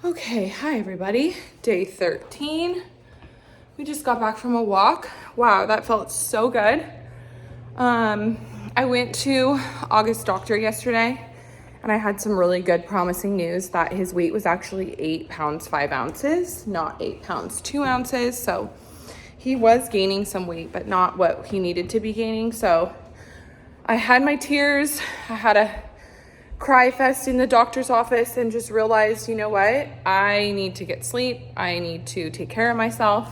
Okay, hi everybody. Day 13. We just got back from a walk. Wow, that felt so good. I went to August's doctor yesterday and I had some really good promising news that his weight was actually 8 pounds 5 ounces, not 8 pounds 2 ounces. So he was gaining some weight, but not what he needed to be gaining. So I had my tears. I had a cry fest in the doctor's office and just realized, you know what? I need to get sleep. I need to take care of myself.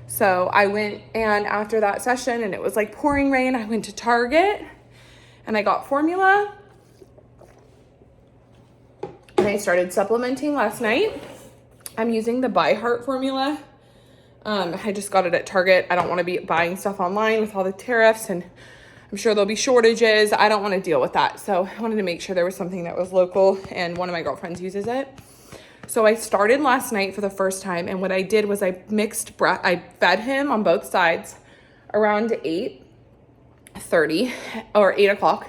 So I went, and after that session, and it was like pouring rain, I went to Target and I got formula and I started supplementing last night. I'm using the By Heart formula. I just got it at Target. I don't want to be buying stuff online with all the tariffs, and I'm sure there'll be shortages. I don't want to deal with that. So I wanted to make sure there was something that was local, and one of my girlfriends uses it. So I started last night for the first time, and what I did was I fed him on both sides around 8:30 or 8 o'clock.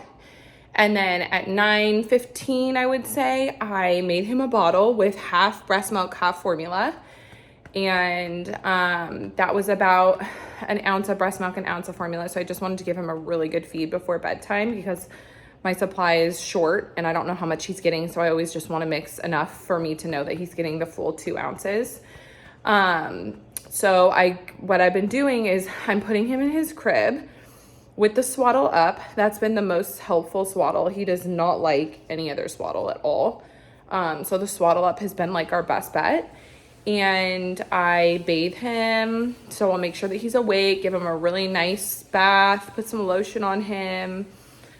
And then at 9:15, I would say, I made him a bottle with half breast milk, half formula. And that was about an ounce of breast milk, an ounce of formula. So I just wanted to give him a really good feed before bedtime because my supply is short and I don't know how much he's getting. So I always just want to mix enough for me to know that he's getting the full 2 ounces. So what I've been doing is I'm putting him in his crib with the swaddle up. That's been the most helpful swaddle. He does not like any other swaddle at all. So the swaddle up has been like our best bet. And I bathe him, so I'll make sure that he's awake, give him a really nice bath, put some lotion on him,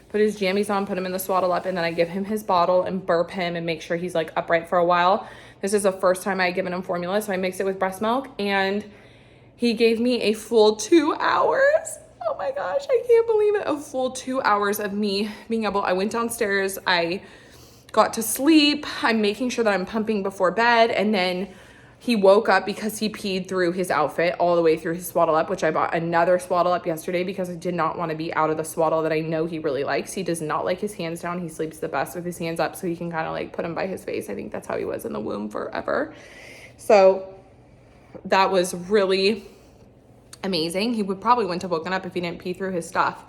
put his jammies on, put him in the swaddle up, and then I give him his bottle and burp him and make sure he's like upright for a while. This is the first time I've given him formula, so I mix it with breast milk, and he gave me a full 2 hours. Oh my gosh, I can't believe it. A full 2 hours of me being able, I went downstairs, I got to sleep, I'm making sure that I'm pumping before bed, and then he woke up because he peed through his outfit all the way through his swaddle up, which I bought another swaddle up yesterday because I did not want to be out of the swaddle that I know he really likes. He does not like his hands down. He sleeps the best with his hands up, so he can kind of like put him by his face. I think that's how he was in the womb forever. So that was really amazing. He would probably wouldn't have woken up if he didn't pee through his stuff.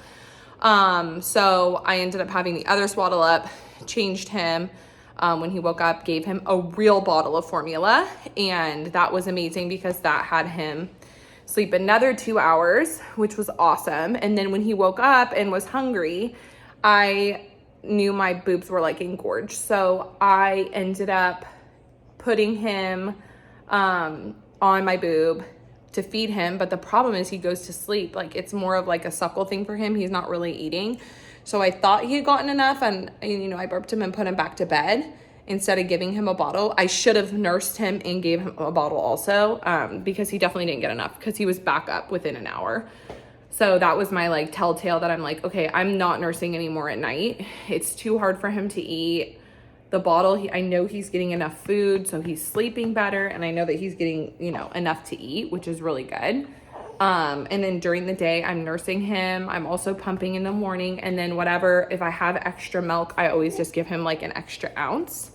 So I ended up having the other swaddle up, changed him. When he woke up, gave him a real bottle of formula, and that was amazing because that had him sleep another 2 hours, which was awesome. And then when he woke up and was hungry, I knew my boobs were like engorged. So I ended up putting him on my boob to feed him. But the problem is he goes to sleep. Like, it's more of like a suckle thing for him. He's not really eating. So I thought he had gotten enough, and I burped him and put him back to bed instead of giving him a bottle. I should have nursed him and gave him a bottle also, because he definitely didn't get enough because he was back up within an hour. So that was my like telltale that I'm like, okay, I'm not nursing anymore at night. It's too hard for him to eat. The bottle, I know he's getting enough food, so he's sleeping better, and I know that he's getting, enough to eat, which is really good. And then during the day, I'm nursing him. I'm also pumping in the morning. And then if I have extra milk, I always just give him like an extra ounce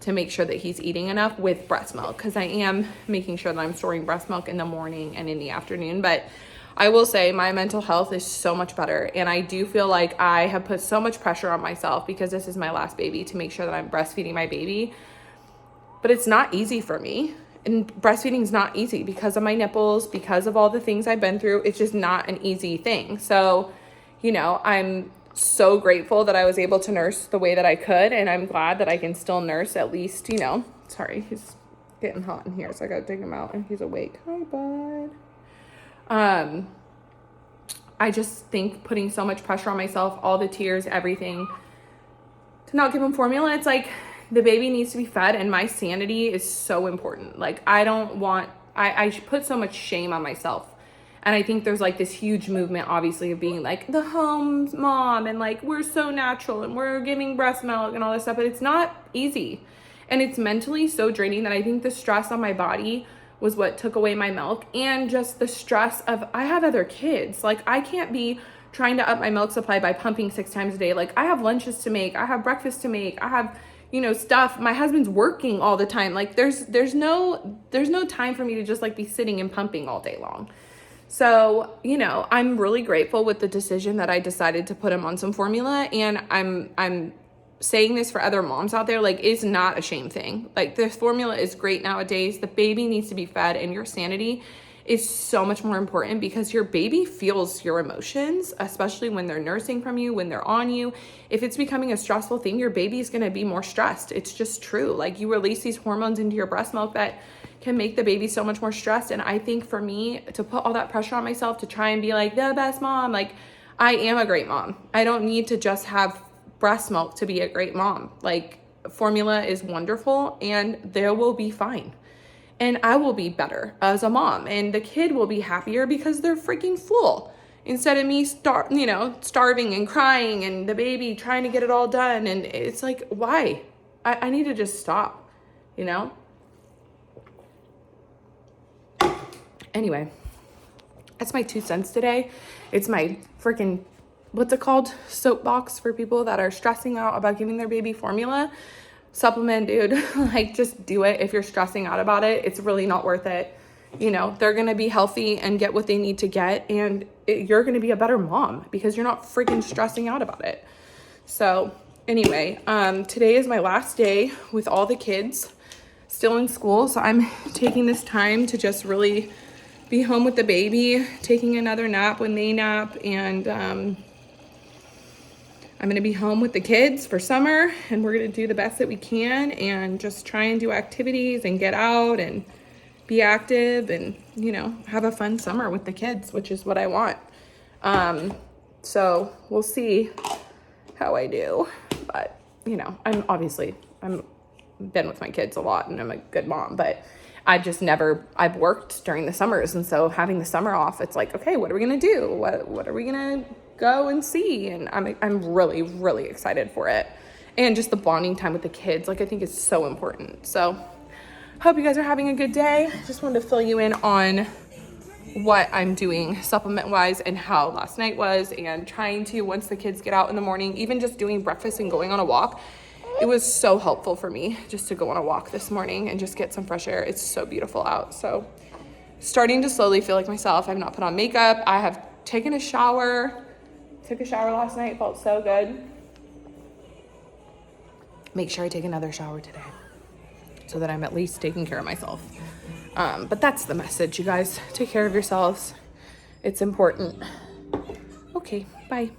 to make sure that he's eating enough with breast milk. Cause I am making sure that I'm storing breast milk in the morning and in the afternoon. But I will say my mental health is so much better. And I do feel like I have put so much pressure on myself because this is my last baby to make sure that I'm breastfeeding my baby. But it's not easy for me. And breastfeeding is not easy because of my nipples, because of all the things I've been through. It's just not an easy thing. So, I'm so grateful that I was able to nurse the way that I could. And I'm glad that I can still nurse at least, sorry, he's getting hot in here. So I got to dig him out and he's awake. Hi, bud. I just think putting so much pressure on myself, all the tears, everything, to not give him formula, it's like, the baby needs to be fed, and my sanity is so important. Like, I put so much shame on myself. And I think there's like this huge movement, obviously, of being like the home mom and like, we're so natural and we're giving breast milk and all this stuff, but it's not easy. And it's mentally so draining that I think the stress on my body was what took away my milk, and just the stress of, I have other kids. Like, I can't be trying to up my milk supply by pumping 6 times a day. Like, I have lunches to make, I have breakfast to make, I have you know, stuff. My husband's working all the time. Like there's no time for me to just like be sitting and pumping all day long. So, you know, I'm really grateful with the decision that I decided to put him on some formula, and I'm saying this for other moms out there, like, it's not a shame thing. Like, this formula is great nowadays. The baby needs to be fed, and your sanity is so much more important because your baby feels your emotions, especially when they're nursing from you, when they're on you. If it's becoming a stressful thing, your baby's going to be more stressed. It's just true. Like, you release these hormones into your breast milk that can make the baby so much more stressed. And I think for me to put all that pressure on myself to try and be like the best mom, like, I am a great mom. I don't need to just have breast milk to be a great mom. Like, formula is wonderful, and they will be fine. And I will be better as a mom, and the kid will be happier because they're freaking full. Instead of me starving and crying and the baby trying to get it all done. And it's like, why? I need to just stop, you know? Anyway, that's my 2 cents today. It's my freaking, what's it called? Soapbox for people that are stressing out about giving their baby formula. Supplement, dude. Like, just do it. If you're stressing out about it, it's really not worth it. You know, they're going to be healthy and get what they need to get. And you're going to be a better mom because you're not freaking stressing out about it. So anyway, today is my last day with all the kids still in school. So I'm taking this time to just really be home with the baby, taking another nap when they nap. And, I'm going to be home with the kids for summer, and we're going to do the best that we can and just try and do activities and get out and be active and, you know, have a fun summer with the kids, which is what I want. So we'll see how I do, but, you know, I'm been with my kids a lot, and I'm a good mom, but I've worked during the summers. And so having the summer off, it's like, okay, what are we going to do? What are we going to go and see? And I'm really, really excited for it. And just the bonding time with the kids, like, I think is so important. So hope you guys are having a good day. Just wanted to fill you in on what I'm doing supplement wise and how last night was, and trying to, once the kids get out in the morning, even just doing breakfast and going on a walk. It was so helpful for me just to go on a walk this morning and just get some fresh air. It's so beautiful out. So starting to slowly feel like myself. I've not put on makeup. I have taken a shower. Took a shower last night. Felt so good. Make sure I take another shower today so that I'm at least taking care of myself. But that's the message, you guys. Take care of yourselves. It's important. Okay, bye.